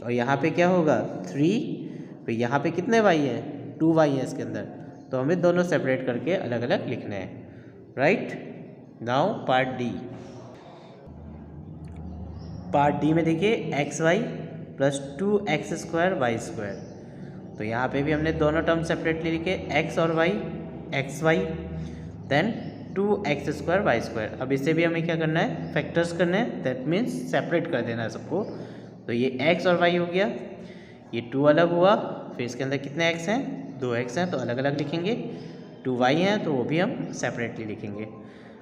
और यहाँ पे क्या होगा 3, फिर यहाँ पे कितने y है 2y है इसके अंदर, तो हमें दोनों सेपरेट करके अलग अलग लिखने हैं। Right. Now part d, part d में देखिए xy plus 2x square y square. तो यहाँ पे भी हमने दोनों टर्म सेपरेटली लिखे, x और y, xy then 2x square y square. अब इसे भी हमें क्या करना है, फैक्टर्स करने हैं, दैट मीन्स सेपरेट कर देना है सबको। तो ये x और y हो गया, ये 2 अलग हुआ, फिर इसके अंदर कितने x हैं 2x हैं तो अलग अलग लिखेंगे, 2y हैं तो वो भी हम सेपरेटली लिखेंगे।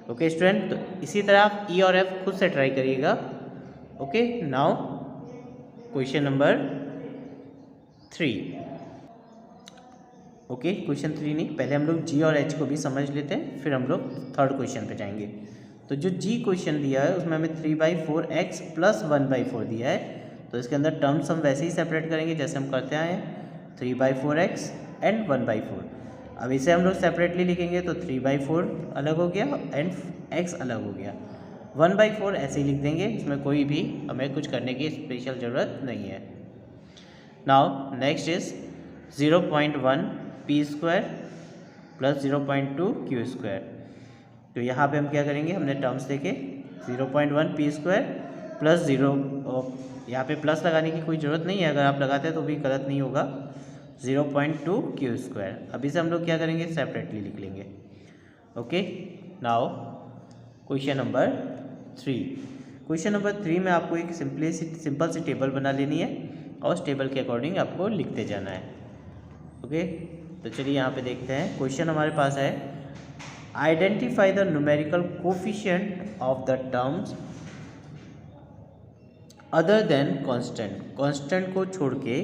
ओके स्टूडेंट, तो इसी तरह आप ई और एफ खुद से ट्राई करिएगा। Okay, now question number 3। Okay, question 3 नहीं, पहले हम लोग जी और एच को भी समझ लेते हैं, फिर हम लोग थर्ड क्वेश्चन पे जाएंगे। तो जो जी क्वेश्चन दिया है उसमें हमें 3/4x प्लस 1/4 दिया है, तो इसके अंदर टर्म्स हम वैसे ही सेपरेट करेंगे जैसे हम करते आए हैं, 3/4x एंड 1/4। अब इसे हम लोग सेपरेटली लिखेंगे तो 3/4 अलग हो गया एंड x अलग हो गया, 1/4 ऐसे ही लिख देंगे, इसमें कोई भी हमें कुछ करने की स्पेशल ज़रूरत नहीं है। Now next is 0.1 p square plus 0.2 q square. तो यहाँ पे हम क्या करेंगे, हमने टर्म्स देखे 0.1 p स्क्वायर प्लस 0, यहाँ पे प्लस लगाने की कोई ज़रूरत नहीं है, अगर आप लगाते हैं तो भी गलत नहीं होगा, 0.2 q स्क्वायर। अभी से हम लोग क्या करेंगे, सेपरेटली लिख लेंगे। Okay, now question number 3। Question number 3 में आपको एक सिंपल सी टेबल बना लेनी है और उस टेबल के अकॉर्डिंग आपको लिखते जाना है। ओके, तो चलिए यहाँ पे देखते हैं, क्वेश्चन हमारे पास है identify the numerical coefficient of the terms other than constant. Constant को छोड़ के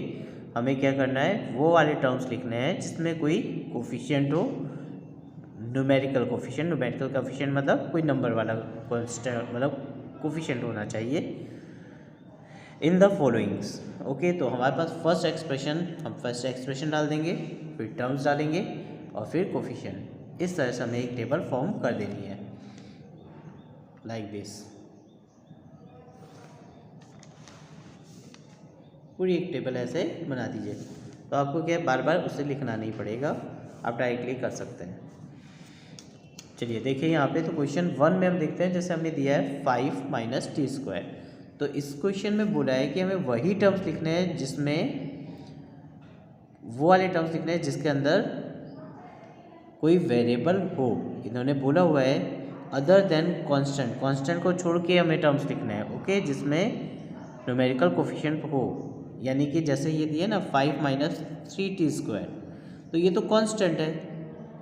हमें क्या करना है, वो वाले टर्म्स लिखने हैं जिसमें कोई कोफिशिएंट हो, न्यूमेरिकल कोफिशिएंट। न्यूमेरिकल कोफिशिएंट मतलब कोई नंबर वाला कांस्टेंट, मतलब कोफिशिएंट होना चाहिए इन द फॉलोइंग्स। ओके, तो हमारे पास फर्स्ट एक्सप्रेशन, हम फर्स्ट एक्सप्रेशन डाल देंगे, फिर टर्म्स डालेंगे और फिर कोफिशिएंट। इस तरह से हमें एक टेबल फॉर्म कर देनी है, लाइक दिस। पूरी एक टेबल ऐसे बना दीजिए, तो आपको क्या है, बार बार उसे लिखना नहीं पड़ेगा, आप डायरेक्टली कर सकते हैं। चलिए देखिए यहाँ पे, तो क्वेश्चन 1 में हम देखते हैं, जैसे हमने दिया है 5 माइनस टी स्क्वायर। तो इस क्वेश्चन में बोला है कि हमें वही टर्म्स लिखने हैं जिसमें, वो वाले टर्म्स लिखने हैं जिसके अंदर कोई वेरिएबल हो। इन्होंने बोला हुआ है अदर देन कांस्टेंट, कांस्टेंट को छोड़ के हमें टर्म्स लिखने हैं, ओके, जिसमें न्यूमेरिकल कोफिशिएंट हो, यानी कि जैसे ये दिए ना 5 माइनस 3t², तो ये तो कांस्टेंट है,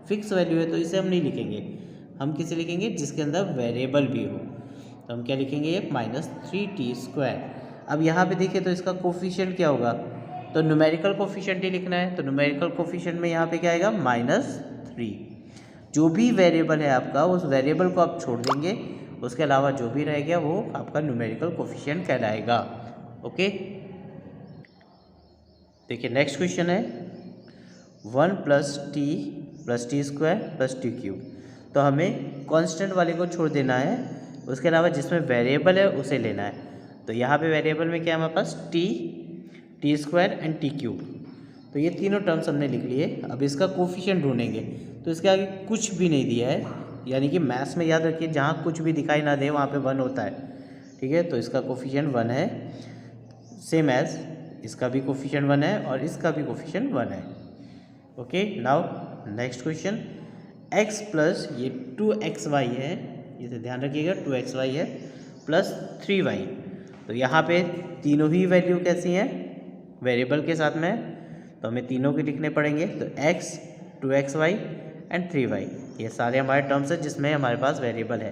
फिक्स वैल्यू है, तो इसे हम नहीं लिखेंगे, हम किसे लिखेंगे जिसके अंदर वेरिएबल भी हो, तो हम क्या लिखेंगे ये -3t²। अब यहाँ पे देखिए तो इसका कोफिशिएंट क्या होगा, तो न्यूमेरिकल कोफिशिएंट ही लिखना है, तो न्यूमेरिकल कोफिशिएंट में यहाँ पे क्या आएगा -3। जो भी वेरिएबल है आपका उस वेरिएबल को आप छोड़ देंगे, उसके अलावा जो भी रह गया वो आपका न्यूमेरिकल कोफिशिएंट कहलाएगा, ओके। देखिए नेक्स्ट क्वेश्चन है 1 + t² + t³। तो हमें कांस्टेंट वाले को छोड़ देना है, उसके अलावा जिसमें वेरिएबल है उसे लेना है। तो यहाँ पे वेरिएबल में क्या है हमारे पास t² एंड t³। तो ये तीनों टर्म्स हमने लिख लिए। अब इसका कोफिशिएंट ढूंढेंगे, तो इसके आगे कुछ भी नहीं दिया है, यानी कि मैथ्स में याद रखिए जहाँ कुछ भी दिखाई ना दे वहाँ पे 1 होता है, ठीक है। तो इसका कोफिशिएंट 1 है, सेम एज इसका भी कोफिशिएंट 1 है और इसका भी कोफिशिएंट 1 है, okay. Now next question, x plus ये 2xy है, इसे ध्यान रखिएगा 2xy है, प्लस 3y। तो यहाँ पे तीनों ही वैल्यू कैसी हैं, वेरिएबल के साथ में, तो हमें तीनों के लिखने पड़ेंगे। तो x 2xy एंड 3y ये सारे हमारे टर्म्स हैं जिसमें हमारे पास वेरिएबल है।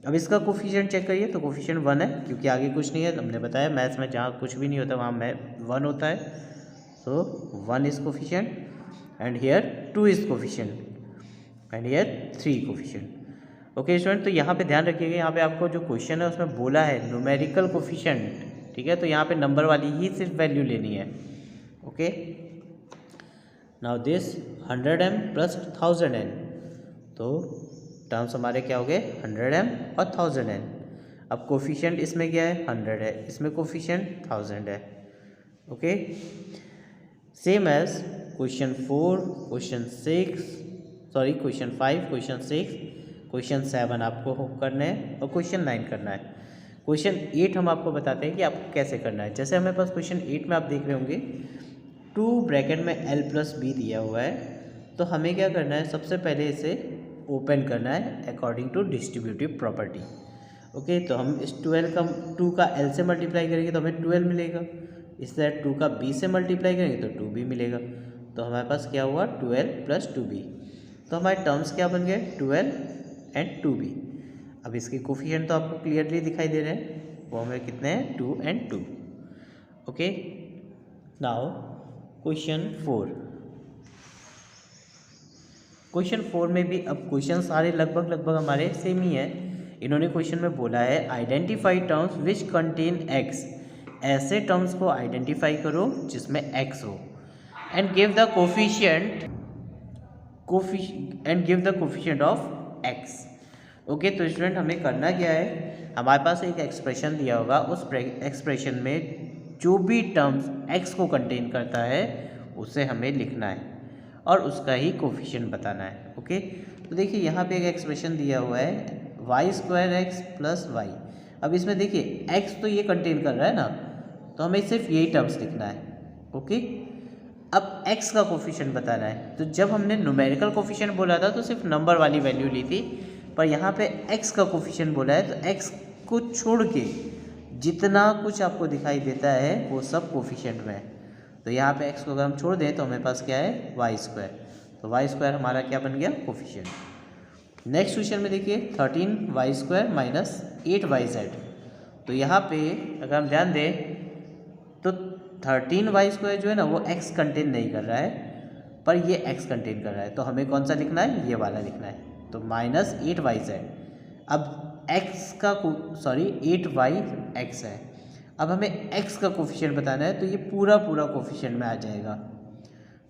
अब इसका कोफिशिएंट चेक करिए, तो कोफिशिएंट 1 है, क्योंकि आगे कुछ नहीं है, हमने बताया मैथ्स में जहाँ कुछ भी नहीं होता वहाँ 1 होता है। सो 1 is coefficient and here 2 is coefficient and here 3 coefficient, okay student. तो यहाँ पे ध्यान रखिएगा, यहाँ पे आपको जो क्वेश्चन है उसमें बोला है न्यूमेरिकल कोफिशिएंट, ठीक है, तो यहाँ पे नंबर वाली ही सिर्फ वैल्यू लेनी है, okay. Now this 100m + 1000n, तो टर्म्स हमारे क्या हो गए 100m और 1000n। अब कोफिशिएंट इसमें क्या है 100 है, इसमें कोफिशिएंट 1000 है, okay. Same as question 4, question 5, question 6, question 7 आपको करना है और क्वेश्चन 9 करना है। क्वेश्चन 8 हम आपको बताते हैं कि आपको कैसे करना है। जैसे हमारे पास क्वेश्चन 8 में आप देख रहे होंगे 2 ब्रैकेट में l + b दिया हुआ है, तो हमें क्या करना है, सबसे पहले इसे ओपन करना है according to distributive property, okay. तो हम इस 2 का l से मल्टीप्लाई करेंगे तो हमें 12 मिलेगा, इस तरह 2 का b से मल्टीप्लाई करेंगे तो 2b मिलेगा। तो हमारे पास क्या हुआ 12 + 2b, तो हमारे टर्म्स क्या बन गए 12 एंड 2b। अब इसके कोफिशिएंट तो आपको क्लियरली दिखाई दे रहे हैं, वो हमें कितने हैं 2 and 2, okay. Now question 4, question 4 में भी अब क्वेश्चन सारे लगभग हमारे सेम ही है। इन्होंने क्वेश्चन में बोला है identify terms which contain x, ऐसे टर्म्स को आइडेंटिफाई करो जिसमें x हो, and give the coefficient of x, okay. तो स्टूडेंट हमें करना क्या है, हमारे पास एक एक्सप्रेशन दिया होगा, उस एक्सप्रेशन में जो भी टर्म्स x को कंटेन करता है उसे हमें लिखना है और उसका ही कोफिशिएंट बताना है, ओके। तो देखिए यहाँ पे एक एक्सप्रेशन दिया हुआ है y² x + y। अब इसमें देखिए x तो ये कंटेन कर रहा है ना, तो हमें सिर्फ यही टर्म्स लिखना है, ओके। अब x का कोफिशिएंट बताना है, तो जब हमने न्यूमेरिकल कोफिशिएंट बोला था तो सिर्फ नंबर वाली वैल्यू ली थी, पर यहाँ पे x का कोफिशिएंट बोला है, तो x को छोड़ के जितना कुछ आपको दिखाई देता है वो सब कोफिशिएंट में है। तो यहाँ पे x को अगर हम छोड़ दें तो हमारे पास क्या है y², तो y² हमारा क्या बन गया कोफिशिएंट। नेक्स्ट क्वेश्चन में देखिए 13y² - 8yz। तो यहाँ पे अगर हम ध्यान दें तो 13y² जो है ना वो x कंटेन नहीं कर रहा है, पर ये x कंटेन कर रहा है, तो हमें कौन सा लिखना है, ये वाला लिखना है, तो -8yz। अब x का 8yx है, अब हमें x का कोफिशिएंट बताना है, तो ये पूरा कोफिशिएंट में आ जाएगा,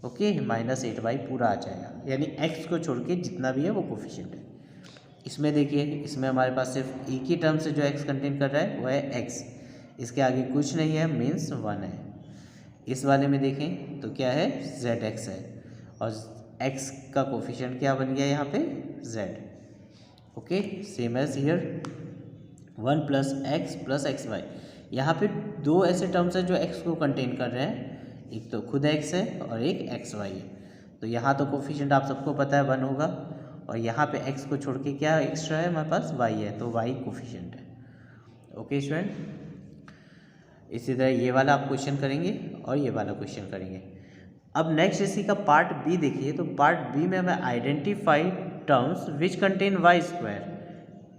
ओके, -8y पूरा आ जाएगा, यानी x को छोड़ के जितना भी है वो कोफिशिएंट है। इसमें देखिए, इसमें हमारे पास सिर्फ एक ही टर्म से जो x कंटेन कर रहा है वो है x, इसके आगे कुछ नहीं है, मीन्स 1 है। इस वाले में देखें तो क्या है zx है, और x का कोफिशिएंट क्या बन गया यहाँ पे z, okay. Same as here 1 + x + xy। यहाँ पे दो ऐसे टर्म्स हैं जो x को कंटेन कर रहे हैं, एक तो खुद x है और एक xy है। तो यहाँ तो कोफिशिएंट आप सबको पता है 1 होगा, और यहाँ पे x को छोड़ के क्या एक्स्ट्रा है हमारे पास, y है, तो y कोफिशिएंट है। ओके स्टूडेंट, इसी तरह ये वाला आप क्वेश्चन करेंगे और ये वाला क्वेश्चन करेंगे। अब नेक्स्ट इसी का पार्ट बी देखिए, तो पार्ट बी में हमें identify terms which contain y square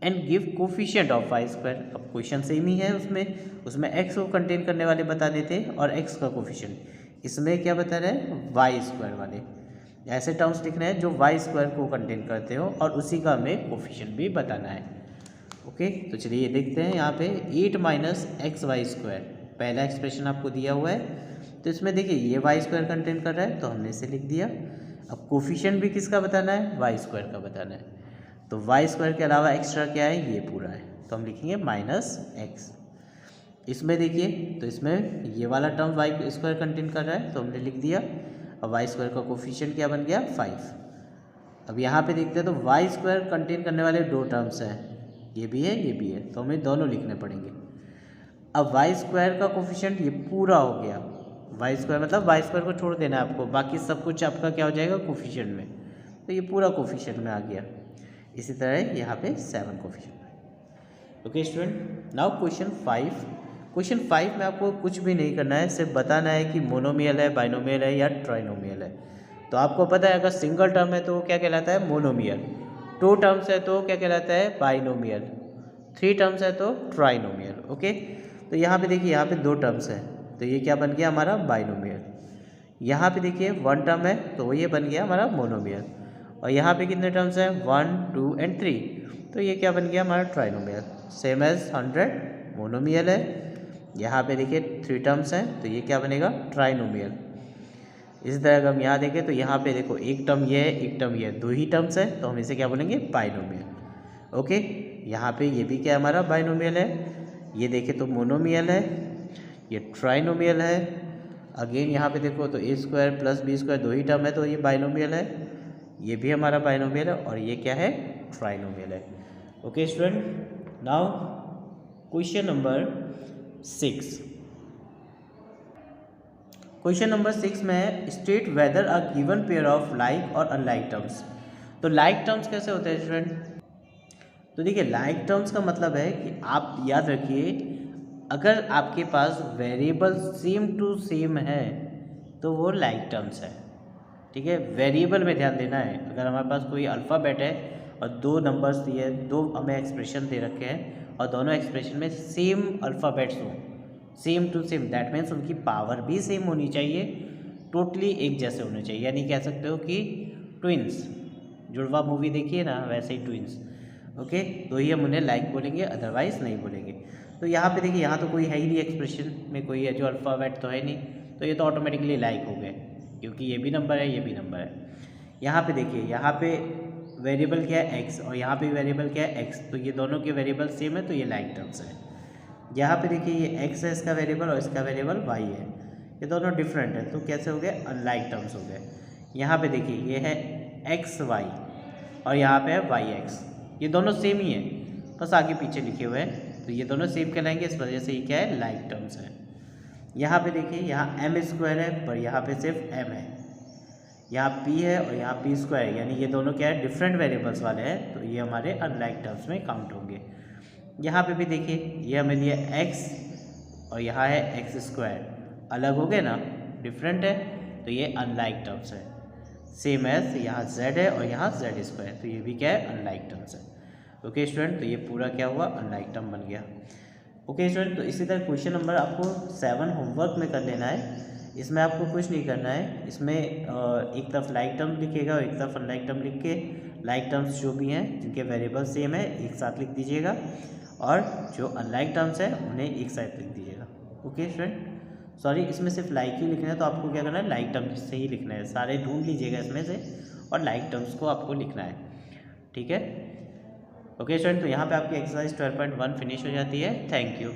and give coefficient of y square. अब क्वेश्चन सेम ही है, उसमें x को कंटेन करने वाले बता देते और x का कोफिशिएंट। इसमें क्या बता रहे हैं, वाई स्क्वायर वाले ऐसे टर्म्स लिखने हैं जो वाई स्क्वायर को कंटेन करते हो और उसी का हमें कोफिशिएंट भी बताना है। ओके, तो चलिए देखते हैं यहाँ पे 8 माइनस एक्स वाई स्क्वायर पहला एक्सप्रेशन आपको दिया हुआ है। तो इसमें देखिए ये वाई स्क्वायर कंटेन कर रहा है तो हमने इसे लिख दिया। अब कोफिशिएंट भी किसका बताना है, वाई स्क्वायर का बताना है। तो वाई स्क्वायर के अलावा एक्स्ट्रा क्या है, ये पूरा है, तो हम लिखेंगे माइनस एक्स। इसमें देखिए तो इसमें ये वाला टर्म वाई स्क्वायर कंटेन कर रहा है तो हमने लिख दिया। अब वाई स्क्वायर का कोफिशिएंट क्या बन गया, 5। अब यहाँ पे देखते हैं तो वाई स्क्वायर कंटेन करने वाले दो टर्म्स हैं, ये भी है ये भी है, तो हमें दोनों लिखने पड़ेंगे। अब वाई स्क्वायर का कोफिशिएंट ये पूरा हो गया, वाई स्क्वायर मतलब वाई स्क्वायर को छोड़ देना है आपको, बाकी सब कुछ आपका क्या हो जाएगा कोफिशिएंट में, तो ये पूरा कोफिशिएंट में आ गया। इसी तरह यहाँ पे 7 कोफिशिएंट है। Okay student, now question 5। Question 5 में आपको कुछ भी नहीं करना है, सिर्फ बताना है कि मोनोमियल है, बाइनोमियल है या ट्राइनोमियल है। तो आपको पता है अगर सिंगल टर्म है तो क्या कहलाता है, मोनोमियल। 2 टर्म्स है तो क्या कहलाता है, बाइनोमियल। 3 टर्म्स है तो ट्राइनोमियल। ओके, तो यहाँ पे देखिए यहाँ पे 2 टर्म्स है तो ये क्या बन गया हमारा बाइनोमियल। यहाँ पे देखिए 1 टर्म है तो ये बन गया हमारा मोनोमियल। और यहाँ पे कितने टर्म्स हैं, 1, 2 एंड 3, तो ये क्या बन गया हमारा ट्राइनोमियल। सेम एज 100 मोनोमियल है। यहाँ पे देखिए 3 टर्म्स हैं तो ये क्या बनेगा, ट्राइनोमियल। इसी तरह अगर हम यहाँ देखें तो यहाँ पे देखो एक टर्म ये है, एक टर्म ये है, 2 ही टर्म्स है तो हम इसे क्या बोलेंगे, बाइनोमियल। ओके, यहाँ पे ये भी क्या हमारा बाइनोमियल है। ये देखें तो मोनोमियल है, ये ट्राइनोमियल है। अगेन यहाँ पे देखो तो a² + b² 2 ही टर्म है तो ये बाइनोमियल है, ये भी हमारा बाइनोमियल है और ये क्या है, ट्राइनोमियल है। Okay student, now question number 6। Question number 6 में state whether a given pair of like और अनलाइक टर्म्स। तो लाइक टर्म्स कैसे होते हैं स्टूडेंट, तो देखिए लाइक टर्म्स का मतलब है कि आप याद रखिए अगर आपके पास वेरिएबल सेम टू सेम है तो वो लाइक टर्म्स है। ठीक है, वेरिएबल में ध्यान देना है। अगर हमारे पास कोई अल्फ़ाबेट है और 2 नंबर्स दिए, 2 हमें एक्सप्रेशन दे रखे हैं और दोनों एक्सप्रेशन में सेम अल्फ़ाबेट्स हों, same to same, that means उनकी पावर भी सेम होनी चाहिए, टोटली एक जैसे होने चाहिए। यानी कह सकते हो कि ट्विंस, जुड़वा मूवी देखिए ना, वैसे ही ट्विंस। ओके, तो ही हम उन्हें लाइक बोलेंगे, अदरवाइज़ नहीं बोलेंगे। तो यहाँ पे देखिए यहाँ तो कोई है ही नहीं एक्सप्रेशन में, कोई है जो अल्फ़ाबेट तो है नहीं, तो ये तो ऑटोमेटिकली लाइक हो गए क्योंकि ये भी नंबर है ये भी नंबर है। यहाँ पे देखिए यहाँ पे वेरिएबल क्या है, x, और यहाँ पे वेरिएबल क्या है, x, तो ये दोनों के वेरिएबल सेम है तो ये लाइक टर्म्स है। यहाँ पे देखिए ये x है इसका वेरिएबल और इसका वेरिएबल y है, ये दोनों डिफरेंट है तो कैसे हो गए, अनलाइक टर्म्स हो गए। यहाँ पे देखिए ये है xy और यहाँ पे है yx, ये दोनों सेम ही है, बस आगे पीछे लिखे हुए हैं तो ये दोनों सेम कहलाएंगे, इस वजह से ये क्या है, लाइक टर्म्स है। यहाँ पे देखिए यहाँ m² है पर यहाँ पे सिर्फ m है, यहाँ p है और यहाँ p² है, यानी ये दोनों क्या है, डिफरेंट वेरिएबल्स वाले हैं तो ये हमारे अनलाइक टर्म्स में काउंट होंगे। यहाँ पे भी देखिए ये हमें दिया x और यहाँ है x², अलग हो गए ना, डिफरेंट है तो ये अनलाइक टर्म्स है। सेम एज यहाँ z है और यहाँ z², तो ये भी क्या है, अनलाइक टर्म्स है। ओके स्टूडेंट, तो ये पूरा क्या हुआ, अनलाइक टर्म बन गया। ओके स्टूडेंट, तो इसी तरह क्वेश्चन नंबर आपको 7 होमवर्क में कर लेना है। इसमें आपको कुछ नहीं करना है, इसमें एक तरफ लाइक टर्म लिखिएगा और एक तरफ अनलाइक टर्म लिख के लाइक टर्म्स जो भी हैं जिनके वेरिएबल सेम है एक साथ लिख दीजिएगा और जो अनलाइक टर्म्स है उन्हें एक साथ लिख दीजिएगा। ओके स्टूडेंट, सॉरी इसमें सिर्फ लाइक ही लिखना है तो आपको क्या करना है, लाइक टर्म्स से ही लिखना है, सारे ढूंढ लीजिएगा इसमें से और लाइक टर्म्स को आपको लिखना है। ठीक है, ओके स्टूडेंट, तो यहाँ पे आपकी एक्सरसाइज 12.1 फिनिश हो जाती है। Thank you.